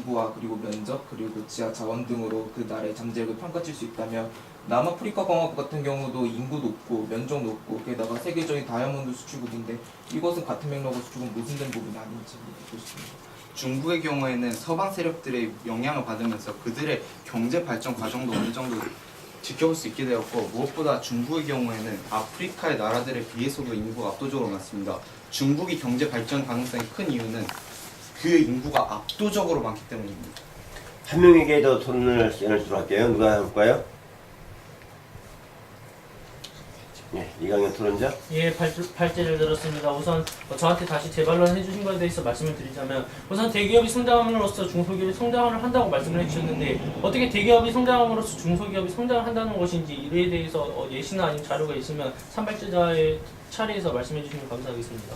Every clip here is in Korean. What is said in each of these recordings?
인구와 그리고 면적 그리고 지하 자원 등으로 그 나라의 잠재력을 평가칠 수 있다면 남아프리카 공화국 같은 경우도 인구 높고 면적 높고 게다가 세계적인 다이아몬드 수출국인데 이것은 같은 맥락으로 조금 모순된 부분이 아닌지 묻고 싶습니다. 중국의 경우에는 서방 세력들의 영향을 받으면서 그들의 경제 발전 과정도 어느 정도 지켜볼 수 있게 되었고, 무엇보다 중국의 경우에는 아프리카의 나라들에 비해서도 인구가 압도적으로 많습니다. 중국이 경제 발전 가능성이 큰 이유는 그 인구가 압도적으로 많기 때문입니다. 한 명에게 더 토론을 시간을 주도록 할게요. 누가 해볼까요? 예, 이강현 토론자. 예, 발제를 들었습니다. 우선 저한테 다시 재반론 해주신 것에 대해서 말씀을 드리자면, 우선 대기업이 성장함으로써 중소기업이 성장을 한다고 말씀을 해주셨는데, 어떻게 대기업이 성장함으로써 중소기업이 성장을 한다는 것인지 이에 대해서 예시나 아니면 자료가 있으면 산발제자의 차례에서 말씀해 주시면 감사하겠습니다.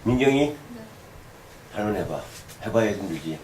민경이 네. 반론해봐. 해봐야 좀 되지.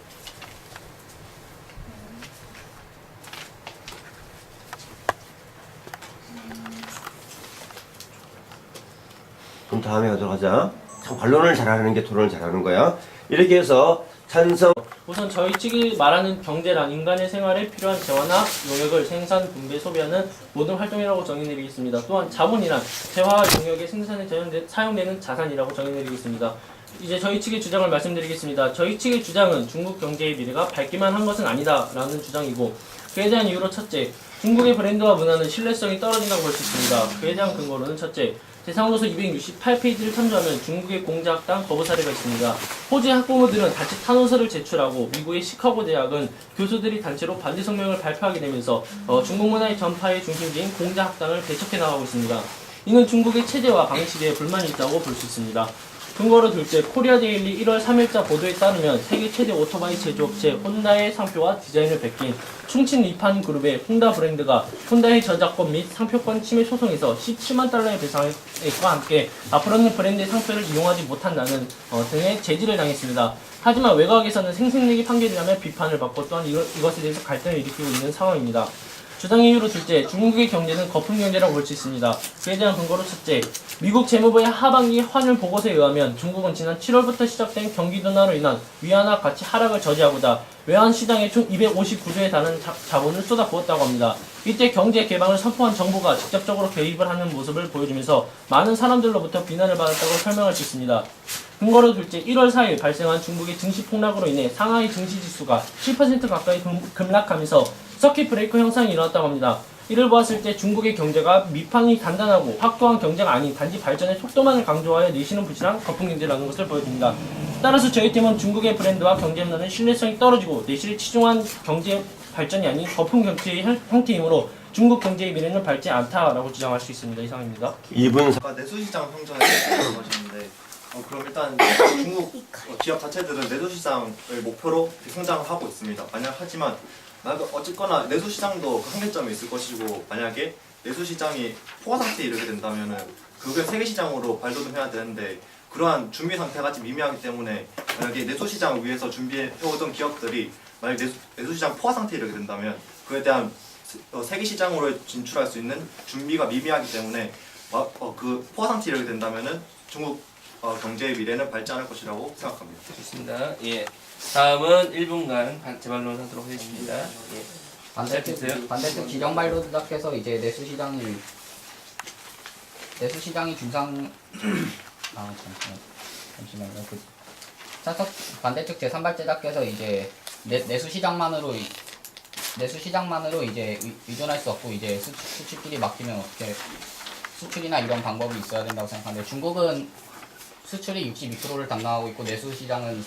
그럼 다음에 가도록 하자. 참 반론을 잘하는 게 토론을 잘하는 거야. 이렇게 해서 찬성. 우선 저희 측이 말하는 경제란 인간의 생활에 필요한 재화나 용역을 생산, 분배, 소비하는 모든 활동이라고 정의내리겠습니다. 또한 자본이란 재화 용역의 생산에 사용되는 자산이라고 정의내리겠습니다. 이제 저희 측의 주장을 말씀드리겠습니다. 저희 측의 주장은 중국 경제의 미래가 밝기만 한 것은 아니다라는 주장이고, 그에 대한 이유로 첫째, 중국의 브랜드와 문화는 신뢰성이 떨어진다고 볼 수 있습니다. 그에 대한 근거로는 첫째, 대상도서 268페이지를 참조하면 중국의 공자학당 거부 사례가 있습니다. 호주의 학부모들은 단체 탄원서를 제출하고 미국의 시카고 대학은 교수들이 단체로 반대 성명을 발표하게 되면서 중국 문화의 전파의 중심지인 공자학당을 배척해 나가고 있습니다. 이는 중국의 체제와 방식에 불만이 있다고 볼 수 있습니다. 근거로 둘째, 코리아데일리 1월 3일자 보도에 따르면 세계 최대 오토바이 제조업체 혼다의 상표와 디자인을 베낀 충친 리판 그룹의 혼다 브랜드가 혼다의 저작권 및 상표권 침해 소송에서 17만 달러의 배상액과 함께 앞으로는 브랜드의 상표를 이용하지 못한다는 등의 제지를 당했습니다. 하지만 외곽에서는 생색내기 판결이라며 비판을 받고 또한 이것에 대해서 갈등을 일으키고 있는 상황입니다. 주장 이유로 둘째, 중국의 경제는 거품 경제라고 볼 수 있습니다. 그에 대한 근거로 첫째, 미국 재무부의 하반기 환율 보고서에 의하면 중국은 지난 7월부터 시작된 경기 둔화로 인한 위안화 가치 하락을 저지하고자 외환 시장에 총 259조에 달하는 자본을 쏟아부었다고 합니다. 이때 경제 개방을 선포한 정부가 직접적으로 개입을 하는 모습을 보여주면서 많은 사람들로부터 비난을 받았다고 설명할 수 있습니다. 근거로 둘째, 1월 4일 발생한 중국의 증시 폭락으로 인해 상하이 증시 지수가 7% 가까이 급락하면서 서킷 브레이커 현상이 일어났다고 합니다. 이를 보았을 때 중국의 경제가 밑판이 단단하고 확고한 경제가 아닌 단지 발전의 속도만을 강조하여 내쉬는 부실한 거품 경제라는 것을 보여줍니다. 따라서 저희 팀은 중국의 브랜드와 경제 문화는 신뢰성이 떨어지고 내실에 치중한 경제 발전이 아닌 거품 경제의 형태이므로 중국 경제의 미래는 밝지 않다라고 주장할 수 있습니다. 이상입니다. 2분 아까 내수시장 평전에 말씀하셨는데 그럼 일단 중국 기업 자체들은 내수시장을 목표로 성장을 하고 있습니다. 하지만 어쨌거나 내수시장도 그 한계점이 있을 것이고, 만약에 내수시장이 포화 상태에 이르게 된다면은 그게 세계시장으로 발돋움해야 되는데 그러한 준비 상태가 아직 미미하기 때문에 만약에 내수시장을 위해서 준비해오던 기업들이 만약 내수시장 포화 상태에 이르게 된다면 그에 대한 세계시장으로 진출할 수 있는 준비가 미미하기 때문에 그 포화 상태에 이르게 된다면은 중국 경제의 미래는 밝지 않을 것이라고 생각합니다. 좋습니다. 예. 다음은 1분간 재반론 하도록 하겠습니다. 예. 반대쪽 지정발로드닥께서 이제 내수시장이 중상 잠시만요. 반대쪽 제3발제닥께서 이제 내수시장만으로 이제 의존할 수 없고 이제 수출길이 막히면 어떻게 수출이나 이런 방법이 있어야 된다고 생각하는데, 중국은 수출이 62%를 담당하고 있고 내수시장은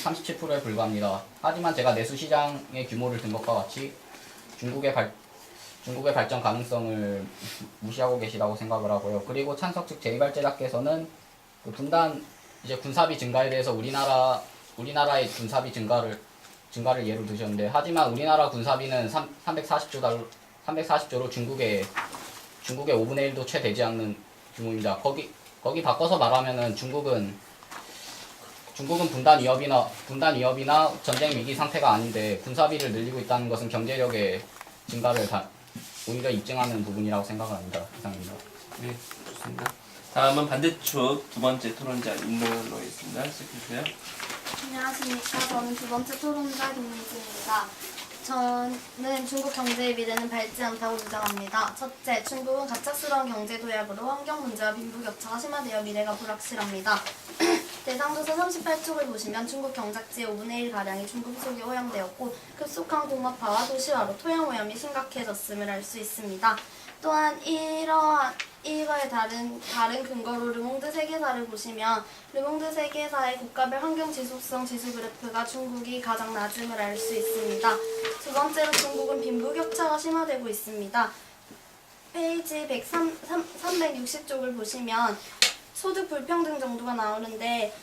37%에 불과합니다. 하지만 제가 내수시장의 규모를 든 것과 같이 중국의 발전 가능성을 무시하고 계시다고 생각을 하고요. 그리고 찬석 측 제2발제닥께서는 그 분단 이제 군사비 증가에 대해서 우리나라의 군사비 증가를 예로 드셨는데, 하지만 우리나라 군사비는 340조로 중국의 5분의 1도 채 되지 않는 규모입니다. 거기 바꿔서 말하면은 중국은 분단 위협이나 전쟁 위기 상태가 아닌데 군사비를 늘리고 있다는 것은 경제력의 증가를 오히려 입증하는 부분이라고 생각을 합니다. 이상입니다. 네, 좋습니다. 다음은 반대쪽 두 번째 토론자 임노로 하겠습니다. 시작해주세요. 안녕하십니까. 저는 두 번째 토론자 김민지입니다. 저는 중국 경제의 미래는 밝지 않다고 주장합니다. 첫째, 중국은 갑작스러운 경제 도약으로 환경 문제와 빈부격차가 심화되어 미래가 불확실합니다. 대상조사 38쪽을 보시면 중국 경작지의 5분의 1가량이 중국 속에 오염되었고 급속한 공업화와 도시화로 토양 오염이 심각해졌음을 알 수 있습니다. 또한 이거의 다른 근거로 르몽드 세계사를 보시면 르몽드 세계사의 국가별 환경 지속성 지수 그래프가 중국이 가장 낮음을 알 수 있습니다. 두 번째로 중국은 빈부격차가 심화되고 있습니다. 페이지 360쪽을 보시면 소득 불평등 정도가 나오는데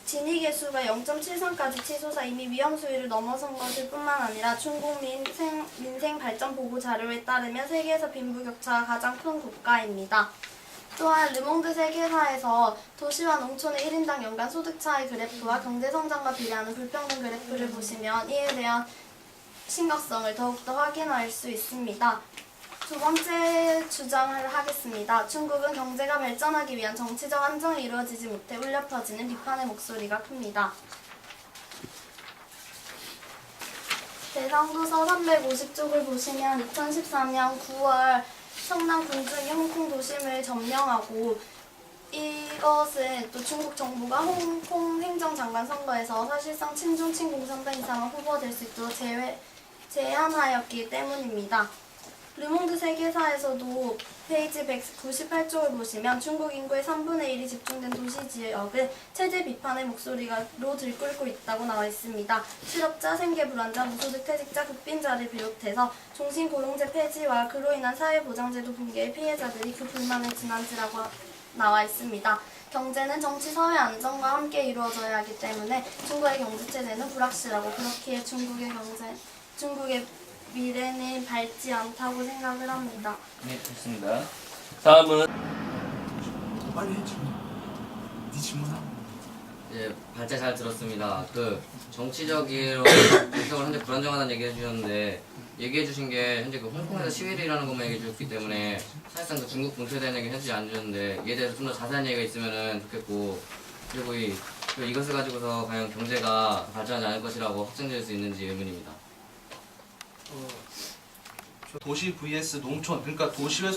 진위계수가 0.73까지 치솟아 이미 위험 수위를 넘어선 것일 뿐만 아니라 중국 민생 발전 보고 자료에 따르면 세계에서 빈부격차가 가장 큰 국가입니다. 또한 르몽드 세계사에서 도시와 농촌의 1인당 연간 소득 차이 그래프와 경제 성장과 비례하는 불평등 그래프를 보시면 이에 대한 심각성을 더욱더 확인할 수 있습니다. 두 번째 주장을 하겠습니다. 중국은 경제가 발전하기 위한 정치적 안정이 이루어지지 못해 울려 퍼지는 비판의 목소리가 큽니다. 대상도서 350쪽을 보시면 2014년 9월 성남 군중이 홍콩 도심을 점령하고 이것은 또 중국 정부가 홍콩 행정장관 선거에서 사실상 친중 친공 상당 이상은 후보될 수 있도록 제한하였기 때문입니다. 르몽드 세계사에서도 페이지 198쪽을 보시면 중국 인구의 3분의 1이 집중된 도시지역은 체제 비판의 목소리로 들끓고 있다고 나와 있습니다. 실업자, 생계불안자, 무소득 퇴직자, 극빈자를 비롯해서 종신고용제 폐지와 그로 인한 사회보장제도 붕괴의 피해자들이 그 불만의 진앙지라고 나와 있습니다. 경제는 정치, 사회 안정과 함께 이루어져야 하기 때문에 중국의 경제체제는 불확실하고 그렇기에 중국의 미래는 밝지 않다고 생각을 합니다. 네, 좋습니다. 다음은 빨리 해 질문. 네 질문하고. 예, 발제 잘 들었습니다. 그 정치적으로 현재 불안정하다는 얘기 해주셨는데 얘기해 주신 게 현재 그 홍콩에서 시위를 일하는 것만 얘기해 주셨기 때문에 사실상 그 중국 본토에 대한 얘기 해주지 않으셨는데 이에 대해서 좀 더 자세한 얘기가 있으면 좋겠고 그리고 이것을 가지고서 과연 경제가 발전하지 않을 것이라고 확정될 수 있는지 의문입니다. 도시 vs 농촌, 그러니까 도시와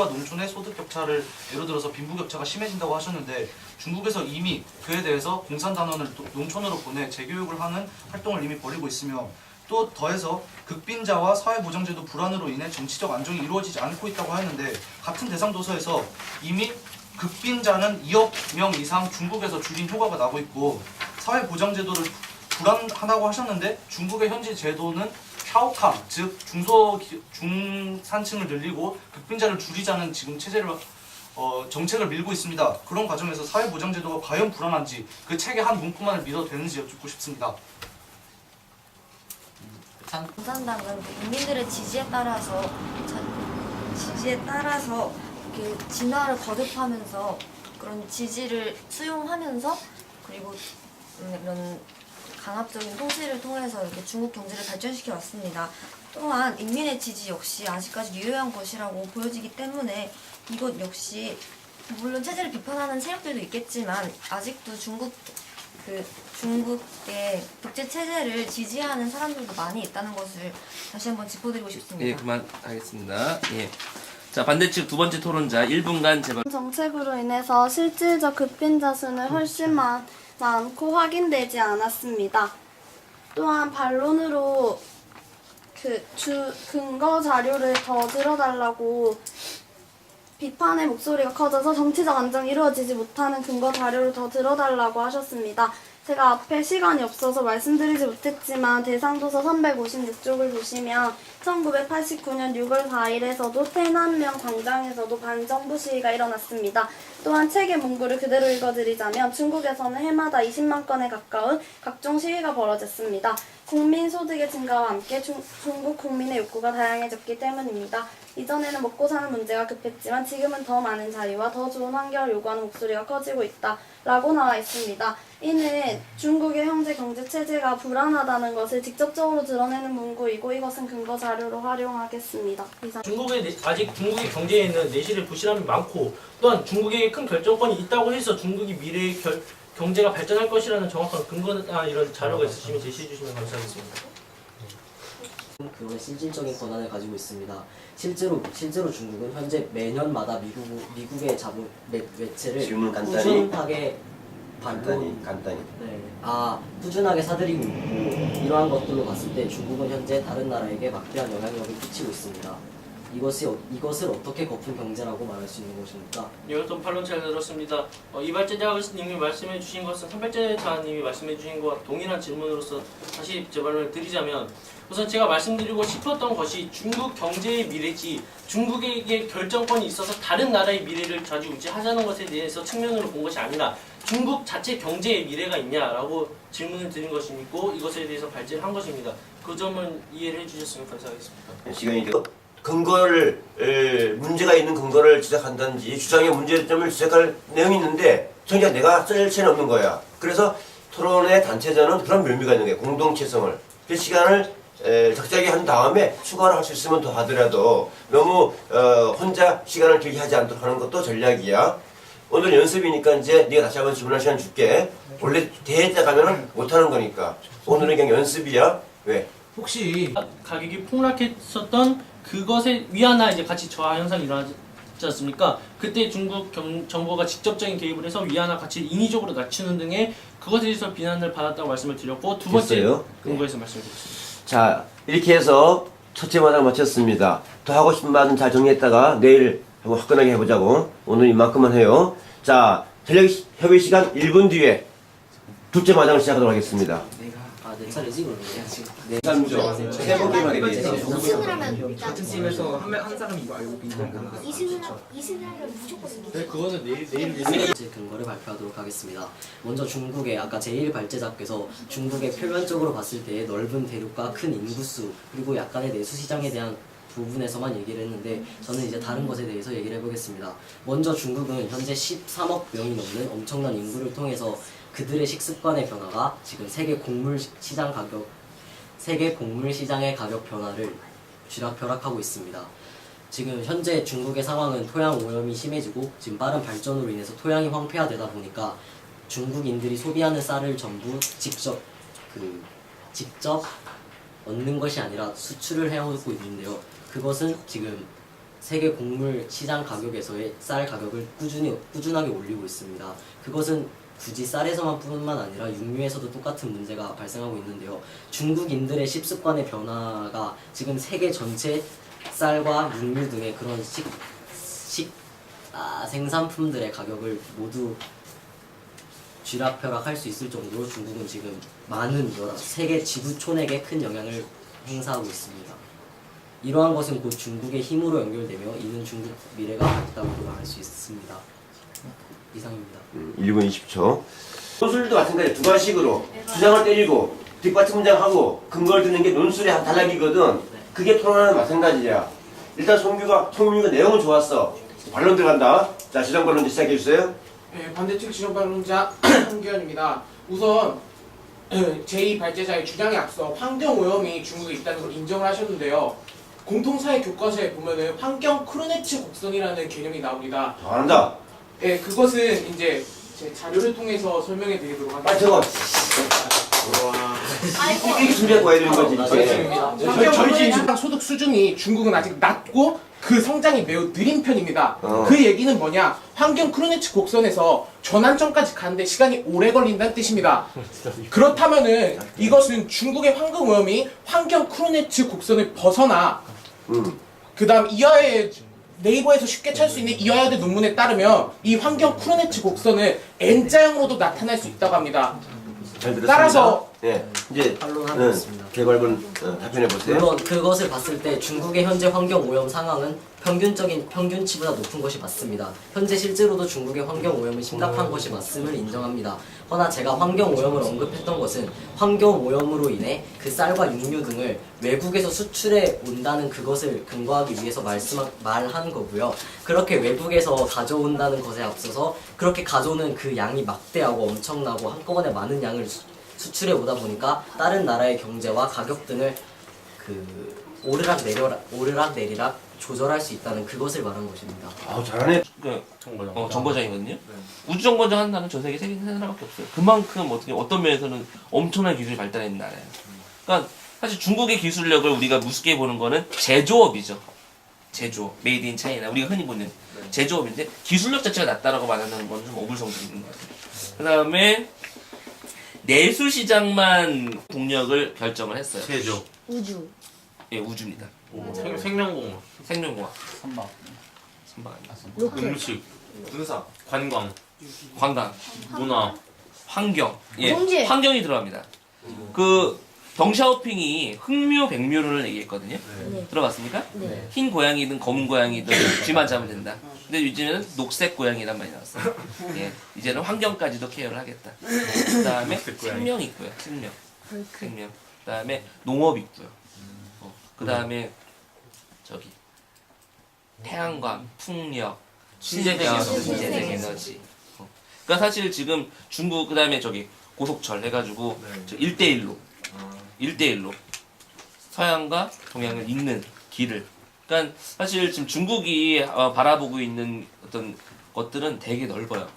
농촌의 소득 격차를 예로 들어서 빈부 격차가 심해진다고 하셨는데 중국에서 이미 그에 대해서 공산단원을 농촌으로 보내 재교육을 하는 활동을 이미 벌이고 있으며 또 더해서 극빈자와 사회보장제도 불안으로 인해 정치적 안정이 이루어지지 않고 있다고 하는데 같은 대상도서에서 이미 극빈자는 2억 명 이상 중국에서 줄인 효과가 나고 있고 사회보장제도를 불안하다고 하셨는데 중국의 현재 제도는 샤오캉, 즉 중산층을 늘리고 극빈자를 줄이자는 지금 정책을 밀고 있습니다. 그런 과정에서 사회보장제도가 과연 불안한지 그 책의 한 문구만을 믿어도 되는지 여쭙고 싶습니다. 공산당은 국민들의 지지에 따라서 이렇게 진화를 거듭하면서 그런 지지를 수용하면서 그리고 이런 강압적인 통치를 통해서 이렇게 중국 경제를 발전시켜 왔습니다. 또한 인민의 지지 역시 아직까지 유효한 것이라고 보여지기 때문에 이것 역시 물론 체제를 비판하는 세력들도 있겠지만 아직도 중국의 독재 체제를 지지하는 사람들도 많이 있다는 것을 다시 한번 짚어드리고 싶습니다. 예, 그만하겠습니다. 예. 자, 반대측 두 번째 토론자 1분간 제발. 정책으로 인해서 실질적 급빈자 수는 훨씬 많고 확인되지 않았습니다. 또한 반론으로 근거 자료를 더 들어달라고 비판의 목소리가 커져서 정치적 안정이 이루어지지 못하는 근거 자료를 더 들어달라고 하셨습니다. 제가 앞에 시간이 없어서 말씀드리지 못했지만 대상도서 356쪽을 보시면 1989년 6월 4일에서도 태난명 광장에서도 반정부 시위가 일어났습니다. 또한 책의 문구를 그대로 읽어드리자면 중국에서는 해마다 20만 건에 가까운 각종 시위가 벌어졌습니다. 국민 소득의 증가와 함께 중국 국민의 욕구가 다양해졌기 때문입니다. 이전에는 먹고 사는 문제가 급했지만 지금은 더 많은 자유와 더 좋은 환경을 요구하는 목소리가 커지고 있다라고 나와 있습니다. 이는 중국의 현재 경제 체제가 불안하다는 것을 직접적으로 드러내는 문구이고 이것은 근거 자료로 활용하겠습니다. 이상. 아직 중국의 경제에는 내실의 부실함이 많고 또한 중국에게 큰 결정권이 있다고 해서 중국이 미래의 경제가 발전할 것이라는 정확한 근거나 이런 자료가 있으시면 제시해 주시면 감사하겠습니다. 그런 실질적인 권한을 가지고 있습니다. 실제로 중국은 현재 매년마다 미국의 자본 매체를 질문 간단히. 꾸준하게 간단히. 네, 꾸준하게 사들이고 있고 이러한 것들로 봤을 때 중국은 현재 다른 나라에게 막대한 영향력을 끼치고 있습니다. 이것을 어떻게 거품 경제라고 말할 수 있는 것입니까? 이것도 판론 잘 들었습니다. 이발제자님이 말씀해 주신 것은 선발제자님이 말씀해 주신 것과 동일한 질문으로서 다시 재발론을 드리자면 우선 제가 말씀드리고 싶었던 것이 중국 경제의 미래지 중국에게 결정권이 있어서 다른 나라의 미래를 좌지우지하자는 것에 대해서 측면으로 본 것이 아니라 중국 자체 경제의 미래가 있냐라고 질문을 드린 것이고 이것에 대해서 발제를 한 것입니다. 그 점은 이해를 해주셨으면 감사하겠습니다. 시간이 되고 근거를 문제가 있는 근거를 지적한다든지 주장의 문제점을 지적할 내용이 있는데 정작 내가 쓸 채는 없는 거야. 그래서 토론의 단체전은 그런 묘미가 있는 거야. 공동체성을. 그 시간을 적절하게 한 다음에 추가로 할 수 있으면 더 하더라도 너무 혼자 시간을 길게 하지 않도록 하는 것도 전략이야. 오늘 연습이니까 이제 네가 다시 한번 질문할 시간 줄게. 원래 대회 때 가면은 못하는 거니까. 오늘은 그냥 연습이야. 왜? 혹시 가격이 폭락했었던 그것에 위안화 이제 같이 저하 현상이 일어나지 않습니까? 그때 중국 정부가 직접적인 개입을 해서 위안화 가치를 인위적으로 낮추는 등의 그것에 대해서 비난을 받았다고 말씀을 드렸고 두 번째 됐어요? 근거에서 말씀드렸습니다. 자, 이렇게 해서 첫째 마당 마쳤습니다. 더 하고 싶은 말은 잘 정리했다가 내일 한번 화끈하게 해보자고. 오늘 이만큼만 해요. 자, 전략협의 시간 1분 뒤에 둘째 마당을 시작하도록 하겠습니다. 내 차례지 그러면 지금. 삼조 세번 게임하게 돼 있어. 같은 팀에서 한 사람이 이거 알고 있는 거. 이신하면 무조건 이기죠. 그거는 내일 제 근거를 발표하도록 하겠습니다. 먼저 중국의 아까 제1발제자께서 중국의 표면적으로 봤을 때 넓은 대륙과 큰 인구수 그리고 약간의 내수 시장에 대한 부분에서만 얘기를 했는데 저는 이제 다른 것에 대해서 얘기를 해보겠습니다. 먼저 중국은 현재 13억 명이 넘는 엄청난 인구를 통해서 그들의 식습관의 변화가 지금 세계 곡물 시장의 가격 변화를 쥐락펴락하고 있습니다. 지금 현재 중국의 상황은 토양 오염이 심해지고 지금 빠른 발전으로 인해서 토양이 황폐화되다 보니까 중국인들이 소비하는 쌀을 전부 직접 얻는 것이 아니라 수출을 해오고 있는데요. 그것은 지금 세계 곡물 시장 가격에서의 쌀 가격을 꾸준하게 올리고 있습니다. 그것은 굳이 쌀에서만 뿐만 아니라 육류에서도 똑같은 문제가 발생하고 있는데요. 중국인들의 식습관의 변화가 지금 세계 전체 쌀과 육류 등의 그런 생산품들의 가격을 모두 쥐락펴락할 수 있을 정도로 중국은 지금 많은 세계 지구촌에게 큰 영향을 행사하고 있습니다. 이러한 것은 곧 중국의 힘으로 연결되며 이는 중국 미래가 밝다고도 말할 수 있습니다. 이상입니다. 1분 20초. 논술도 마찬가지야. 두 가지식으로 주장을 때리고 뒷받침 문장하고 근거를 듣는 게 논술의 한 단락이거든. 그게 토론하는 마찬가지야. 일단 송민규가 내용은 좋았어. 반론 들어간다. 자, 지정 반론 시작해 주세요. 네, 반대측 지정 반론자 한기현입니다. 우선 제2발제자의 주장에 앞서 환경오염이 중국에 있다는 걸 인정을 하셨는데요. 공통사회 교과서에 보면은 환경 크로네츠 곡선이라는 개념이 나옵니다. 잘한다. 네, 그것은 이제 제 자료를 통해서 설명해 드리도록 하겠습니다. 빨리 적어. 이렇게 준비하고 와야 되는 거지. 환경 소득 수준이 중국은 아직 낮고 그 성장이 매우 느린 편입니다. 그 얘기는 뭐냐? 환경 크로네츠 곡선에서 전환점까지 가는데 시간이 오래 걸린다는 뜻입니다. 그렇다면은 이것은 중국의 환경 오염이 환경 크로네츠 곡선을 벗어나 그 다음 이하의 네이버에서 쉽게 찾을 수 있는 이화여대 논문에 따르면 이 환경 크로네츠 곡선은 N자형으로도 나타날 수 있다고 합니다. 잘 들었습니다. 따라서 네, 이제 개발본 답변해 보세요. 물론 그것을 봤을 때 중국의 현재 환경 오염 상황은 평균치보다 높은 것이 맞습니다. 현재 실제로도 중국의 환경 오염은 심각한 것이 맞음을 인정합니다. 허나 제가 환경 오염을 언급했던 것은 환경 오염으로 인해 그 쌀과 육류 등을 외국에서 수출해 온다는 그것을 근거하기 위해서 말한 거고요. 그렇게 외국에서 가져온다는 것에 앞서서 그렇게 가져오는 그 양이 막대하고 엄청나고 한꺼번에 많은 양을 수출해 오다 보니까 다른 나라의 경제와 가격 등을 오르락내리락 조절할 수 있다는 그것을 말한 것입니다. 아 잘하네. 그 정거장. 정거장이거든요. 우주 정거장 하는 나라는 전 세계 세 나라밖에 없어요. 그만큼 어떤 면에서는 엄청난 기술이 발달한 나라예요. 그러니까 사실 중국의 기술력을 우리가 우습게 보는 거는 제조업이죠. 제조업, 메이드 인 차이나 우리가 흔히 보는 제조업인데 기술력 자체가 낮다라고 말하는 건 좀 어불성설이 있는 것 같아요. 그 다음에 내수 시장만 국력을 결정을 했어요. 제조. 우주. 예, 우주입니다. 생명공학. 생명공학. 선박. 선박 아니야. 로켓. 음식. 군사. 관광. 관광, 문화. 환경. 예, 경제. 환경이 들어갑니다. 그 덩샤오핑이 흑묘, 백묘를 얘기했거든요. 네. 들어봤습니까? 네. 흰 고양이든 검은 고양이든 쥐만 잡으면 된다. 근데 요즘에는 녹색 고양이란 말이 나왔어요. 예, 이제는 환경까지도 케어를 하겠다. 그 다음에 생명 있고요. 생명. 생명. 그 다음에 농업 있고요. 그 다음에 저기 태양광, 풍력, 신재생 에너지. 그러니까 사실 지금 중국 그 다음에 저기 고속철 해가지고 저 1대1로 1대1로 서양과 동양을 잇는 길을. 그러니까 사실 지금 중국이 바라보고 있는 어떤 것들은 되게 넓어요.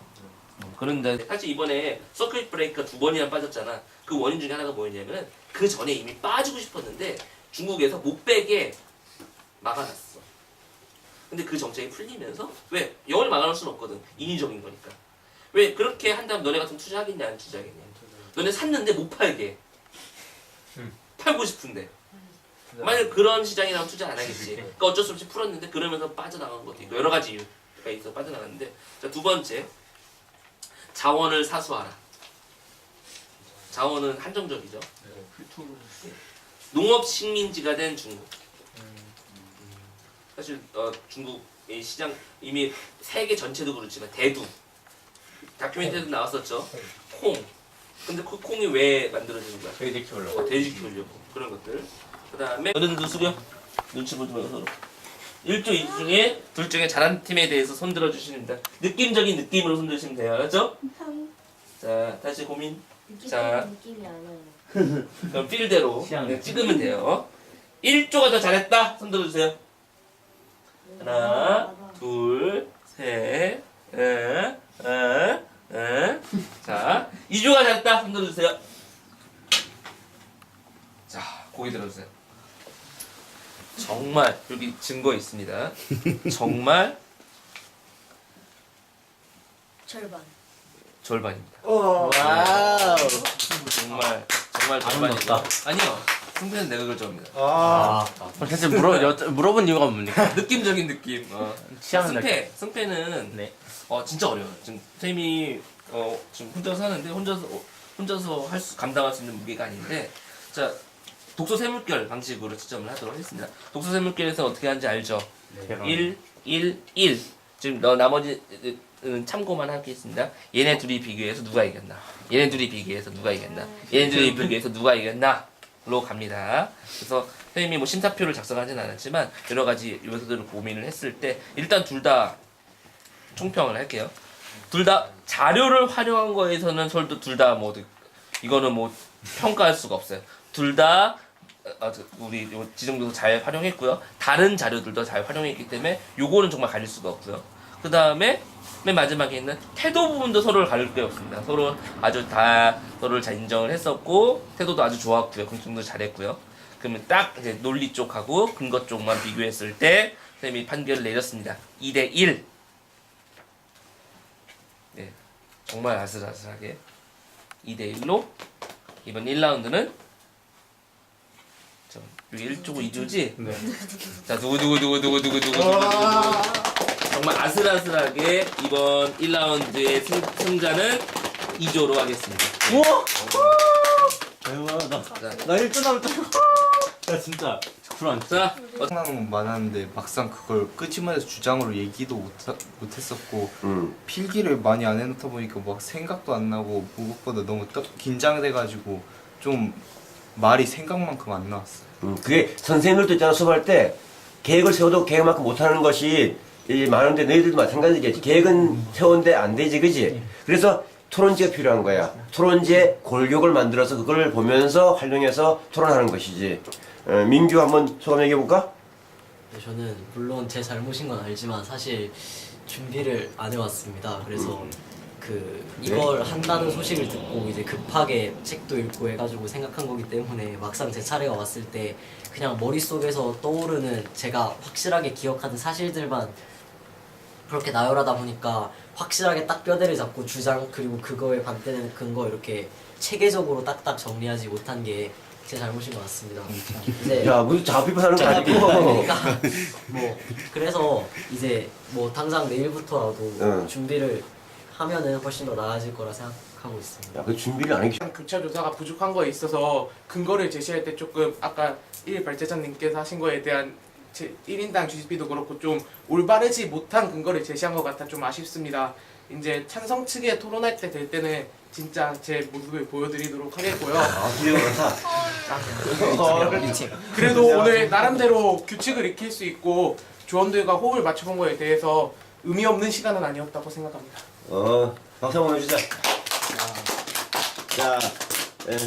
그런데 사실 이번에 서큐트 브레이크가 2번이나 빠졌잖아. 그 원인 중에 하나가 뭐였냐면은 그 전에 이미 빠지고 싶었는데 중국에서 못 빼게 막아놨어. 근데 그 정책이 풀리면서 왜 영원히 막아놓을 수는 없거든. 인위적인 거니까. 왜 그렇게 한다면 너네 같은 투자하겠냐 안 투자하겠냐. 너네 샀는데 못 팔게. 팔고 싶은데. 만약 그런 시장이라면 투자 안 하겠지. 그러니까 어쩔 수 없이 풀었는데 그러면서 빠져나간 것도 있고 여러 가지 이유가 있어 빠져나갔는데. 자, 두 번째. 자원을 사수하라. 자원은 한정적이죠. 농업 식민지가 된 중국. 사실 중국의 시장 이미 세계 전체도 그렇지만 대두 다큐멘터리도 나왔었죠. 콩. 근데 그 콩이 왜 만들어지는 거야? 돼지 키우려고. 돼지 키우려고 그런 것들. 그 다음에 어른들 숙여 눈치 보지 말고 서로. 1조 2조 중에 둘 중에 잘한 팀에 대해서 손들어 주십니다. 느낌적인 느낌으로 손드시면 돼요. 알았죠? 자 다시 고민. 자 느낌이 안 와요. 그럼 필대로 그냥 찍으면 돼요. 1조가 더 잘했다. 손 들어주세요. 하나, 둘, 셋, 자, 2조가 잘했다. 손 들어주세요. 자, 고개 들어주세요. 정말 여기 증거 있습니다. 정말 절반입니다. 와우. 정말 절반이다. 아니요. 승패는 내가 결정합니다. 사실 물어본 이유가 뭡니까? 느낌적인 느낌. 취향은 승패는 진짜 어려워요. 지금 선생님이 지금 혼자서 하는데 혼자서 감당할 수 있는 무게가 아닌데 자 독소 샘물결 방식으로 지점을 하도록 하겠습니다. 독소 샘물결에서 어떻게 하는지 알죠? 1, 1, 1. 지금 나머지 참고만 하겠습니다. 얘네 둘이 비교해서 누가 이겼나? 얘네 둘이 비교해서 누가 이겼나? 얘네 둘이 비교해서 누가 이겼나? 로 갑니다. 그래서 선생님이 뭐 심사표를 작성하진 않았지만 여러 가지 요소들을 고민을 했을 때 일단 둘 다 총평을 할게요. 둘 다 자료를 활용한 거에서는 서로 둘 다 뭐 이거는 뭐 평가할 수가 없어요. 둘 다 우리 지정도도 잘 활용했고요. 다른 자료들도 잘 활용했기 때문에 요거는 정말 가릴 수가 없고요. 그 다음에 맨 마지막에 있는 태도 부분도 서로를 가릴 게 없습니다. 서로 아주 다 서로를 잘 인정을 했었고 태도도 아주 좋았고요. 긍정도 잘했고요. 그러면 딱 이제 논리 쪽하고 근거 쪽만 비교했을 때 선생님이 판결을 내렸습니다. 2대1. 네, 정말 아슬아슬하게 2대1로 이번 1라운드는 여기 1조고 2조지? 네. 자 누구 정말 아슬아슬하게 이번 1라운드의 승자는 2조로 하겠습니다. 우와! 대박이다. 나 1조 나올 줄 야 진짜 불안. 자, 생각은 많았는데 막상 그걸 끄집어내서 주장으로 얘기도 못했었고 필기를 많이 안 해놓다 보니까 막 생각도 안 나고 무엇보다 너무 긴장돼가지고 좀 말이 생각만큼 안 나왔어. 그게 선생님들도 있잖아. 수업할 때 계획을 세워도 계획만큼 못하는 것이 많은데 너희들도 마찬가지겠지. 계획은 세웠는데 안 되지, 그지? 그래서 토론지가 필요한 거야. 토론지에 골격을 만들어서 그걸 보면서 활용해서 토론하는 것이지. 민규 한번 소감 얘기해볼까? 저는 물론 제 잘못인 건 알지만 사실 준비를 안 해왔습니다. 그래서 이걸 한다는 소식을 듣고 이제 급하게 책도 읽고 해가지고 생각한 거기 때문에 막상 제 차례가 왔을 때 그냥 머릿속에서 떠오르는 제가 확실하게 기억하는 사실들만 그렇게 나열하다 보니까 확실하게 딱 뼈대를 잡고 주장 그리고 그거에 반대되는 근거 이렇게 체계적으로 딱딱 정리하지 못한 게 제 잘못인 것 같습니다. 이제 야, 무슨 자비하는 거 제가 아니고. 그러니까 뭐 그래서 이제 뭐 당장 내일부터라도 준비를 하면은 훨씬 더 나아질 거라 생각하고 있습니다. 야, 그 준비를 안 했기. 교차 조사가 부족한 거에 있어서 근거를 제시할 때 조금 아까 1일 발제자님께서 하신 거에 대한 1인당 주식비도 그렇고 좀 올바르지 못한 근거를 제시한 것 같아 좀 아쉽습니다. 이제 찬성 측에 토론할 때 될 때는 진짜 제 모습을 보여드리도록 하겠고요. 그래도 오늘 나름대로 규칙을 익힐 수 있고 조원들과 호흡을 맞춰본 거에 대해서 의미 없는 시간은 아니었다고 생각합니다. 박수 한번 해주자. 자,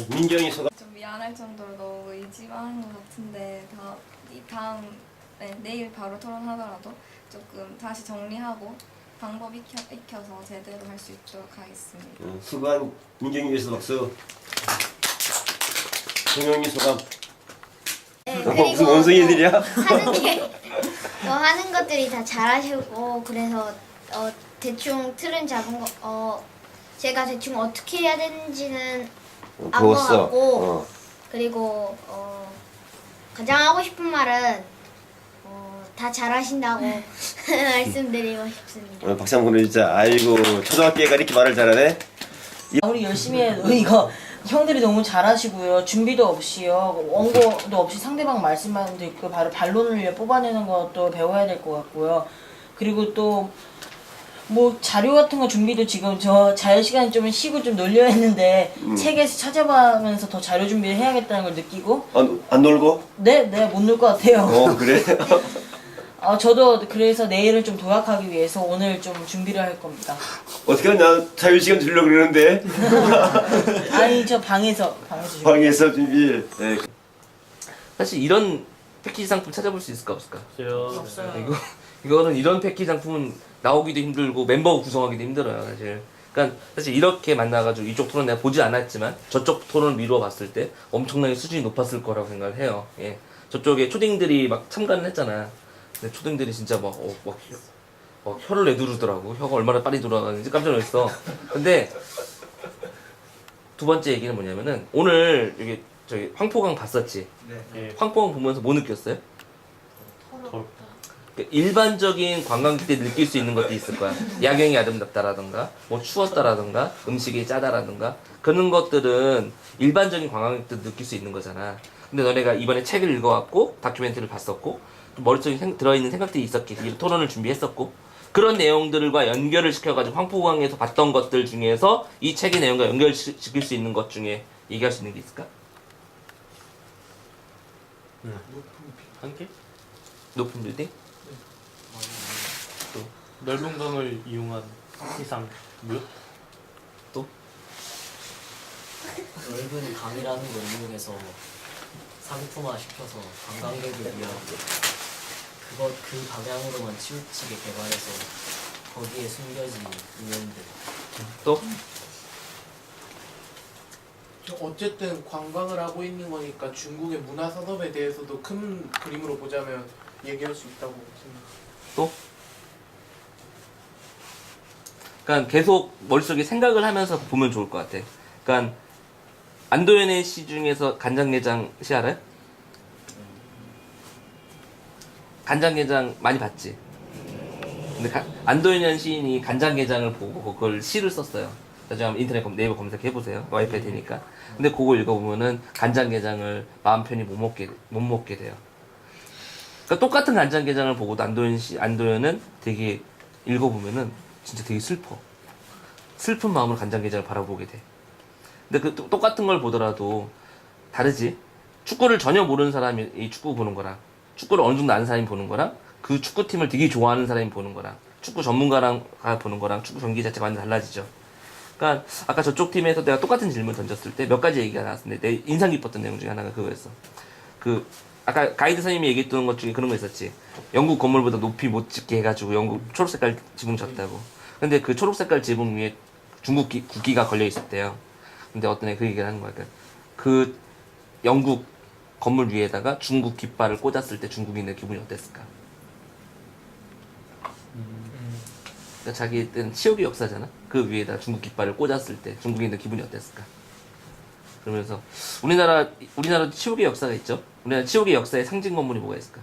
민경이 소감. 좀 미안할 정도로 너무 의지하는 것 같은데 내일 바로 토론하더라도 조금 다시 정리하고 방법 익혀서 제대로 할 수 있도록 하겠습니다. 수고한 민경이 위해서 박수. 정영이 소감. 네, 무슨 원숭이들이야? 하는 것들이 다 잘하시고 그래서 대충 틀은 잡은 거 제가 대충 어떻게 해야 되는지는 안 것 같고 그리고 가장 하고 싶은 말은 다 잘하신다고 말씀드리고 싶습니다. 박수 한번 보내주자. 아이고, 초등학교가 이렇게 말을 잘하네. 우리 열심히 해. 이거 형들이 너무 잘하시고요. 준비도 없이요. 원고도 없이 상대방 말씀만 듣고 바로 반론을 뽑아내는 것도 배워야 될 것 같고요. 그리고 또 뭐 자료 같은 거 준비도 지금 저 자유 시간이 좀 쉬고 좀 놀려 했는데 책에서 찾아보면서 더 자료 준비를 해야겠다는 걸 느끼고 안 놀고? 네, 못 놀 것 같아요. 그래? 저도 그래서 내일을 좀 도약하기 위해서 오늘 좀 준비를 할 겁니다. 어떻게 나 자유시간 주려고 그러는데? 아니 저 방에서 준비. 네. 사실 이런 패키지 상품 찾아볼 수 있을까 없을까? 없어요. 이거는 이런 패키지 상품은 나오기도 힘들고 멤버 구성하기도 힘들어요 사실. 그러니까 사실 이렇게 만나가지고 이쪽 토론 내가 보지 않았지만 저쪽 토론을 미루어 봤을 때 엄청나게 수준이 높았을 거라고 생각을 해요. 예. 저쪽에 초딩들이 막 참가를 했잖아. 근데 초딩들이 진짜 막 혀를 내두르더라고. 혀가 얼마나 빨리 돌아가는지 깜짝 놀랐어. 근데 두 번째 얘기는 뭐냐면은 오늘 여기 저기 황포강 봤었지? 네. 황포강 보면서 뭐 느꼈어요? 일반적인 관광객들이 느낄 수 있는 것도 있을 거야. 야경이 아름답다라든가, 뭐 추웠다라든가, 음식이 짜다라든가 그런 것들은 일반적인 관광객들 느낄 수 있는 거잖아. 근데 너네가 이번에 책을 읽어왔고 다큐멘터리를 봤었고 머릿속에 들어있는 생각들이 있었기 토론을 준비했었고 그런 내용들과 연결을 시켜가지고 황포강에서 봤던 것들 중에서 이 책의 내용과 연결시킬 수 있는 것 중에 얘기할 수 있는 게 있을까? 한 개? 높은 빌딩? 넓은 강을 이용한 해상 묘? 또? 넓은 강이라는 걸 이용해서 상품화 시켜서 관광객을 위한 그 방향으로만 치우치게 개발해서 거기에 숨겨진 유형들. 또? 어쨌든 관광을 하고 있는 거니까 중국의 문화 산업에 대해서도 큰 그림으로 보자면 얘기할 수 있다고 생각합니다. 또? 그러니까 계속 머릿속에 생각을 하면서 보면 좋을 것 같아. 그러니까 안도현의 시 중에서 간장게장 시 알아요? 간장게장 많이 봤지? 근데 안도현 시인이 간장게장을 보고 그걸 시를 썼어요. 나중에 한번 인터넷 네이버 검색해보세요. 와이파이 되니까. 근데 그거 읽어보면은 간장게장을 마음 편히 못 먹게 돼요. 그러니까 똑같은 간장게장을 보고도 안도현은 되게 읽어보면은 진짜 되게 슬퍼. 슬픈 마음으로 간장게장을 바라보게 돼. 근데 그 똑같은 걸 보더라도 다르지? 축구를 전혀 모르는 사람이 이 축구 보는 거랑 축구를 어느 정도 아는 사람이 보는 거랑 그 축구팀을 되게 좋아하는 사람이 보는 거랑 축구 전문가랑 보는 거랑 축구 경기 자체가 완전 달라지죠. 그러니까 아까 저쪽 팀에서 내가 똑같은 질문을 던졌을 때 몇 가지 얘기가 나왔는데 내 인상 깊었던 내용 중에 하나가 그거였어. 그 아까 가이드 선생님이 얘기했던 것 중에 그런 거 있었지. 영국 건물보다 높이 못 짓게 해가지고 영국 초록색깔 지붕 졌다고. 근데 그 초록색깔 지붕 위에 중국 국기가 걸려 있었대요. 근데 어떤 애 그 얘기를 하는 거야. 그 영국 건물 위에다가 중국 깃발을 꽂았을 때 중국인의 기분이 어땠을까? 그러니까 자기는 치욕의 역사잖아. 그 위에다 중국 깃발을 꽂았을 때 중국인의 기분이 어땠을까? 그러면서 우리나라 치욕의 역사가 있죠. 우리나라 치욕의 역사의 상징 건물이 뭐가 있을까?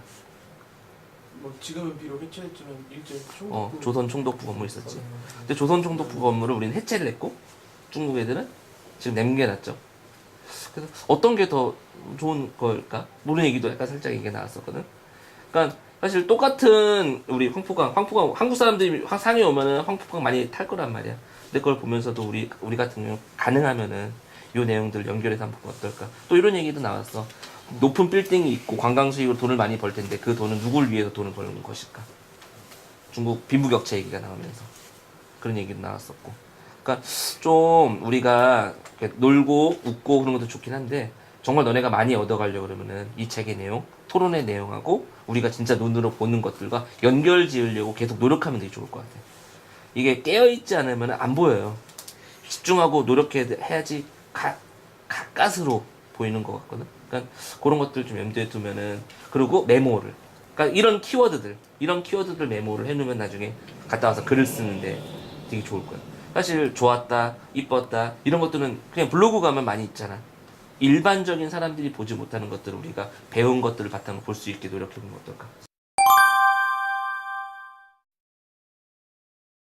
뭐 지금은 비록 해체했지만 일제 총독부. 조선 총독부 건물 있었지. 근데 조선 총독부 건물을 우리는 해체를 했고 중국 애들은 지금 남겨놨죠. 그래서 어떤 게 더 좋은 걸까? 모르는 얘기도 약간 살짝 얘기가 나왔었거든. 그러니까 사실 똑같은 우리 황포강 한국 사람들이 상해 오면은 황포강 많이 탈 거란 말이야. 근데 그걸 보면서도 우리 같은 경우 가능하면은 요 내용들 연결해서 한번 보면 어떨까? 또 이런 얘기도 나왔어. 높은 빌딩이 있고 관광 수익으로 돈을 많이 벌 텐데 그 돈은 누굴 위해서 돈을 버는 것일까? 중국 빈부격차 얘기가 나오면서 그런 얘기도 나왔었고. 그러니까 좀 우리가 놀고 웃고 그런 것도 좋긴 한데 정말 너네가 많이 얻어가려고 그러면은 이 책의 내용, 토론의 내용하고 우리가 진짜 눈으로 보는 것들과 연결 지으려고 계속 노력하면 되게 좋을 것 같아. 이게 깨어있지 않으면 안 보여요. 집중하고 노력해야지 가까스로 보이는 것 같거든. 그러니까 그런 것들 좀 염두에 두면은, 그리고 메모를. 그러니까 이런 키워드들 메모를 해놓으면 나중에 갔다 와서 글을 쓰는데 되게 좋을 거야. 사실 좋았다, 이뻤다 이런 것들은 그냥 블로그 가면 많이 있잖아. 일반적인 사람들이 보지 못하는 것들을 우리가 배운 것들을 바탕으로 볼 수 있게 노력해보면 어떨까?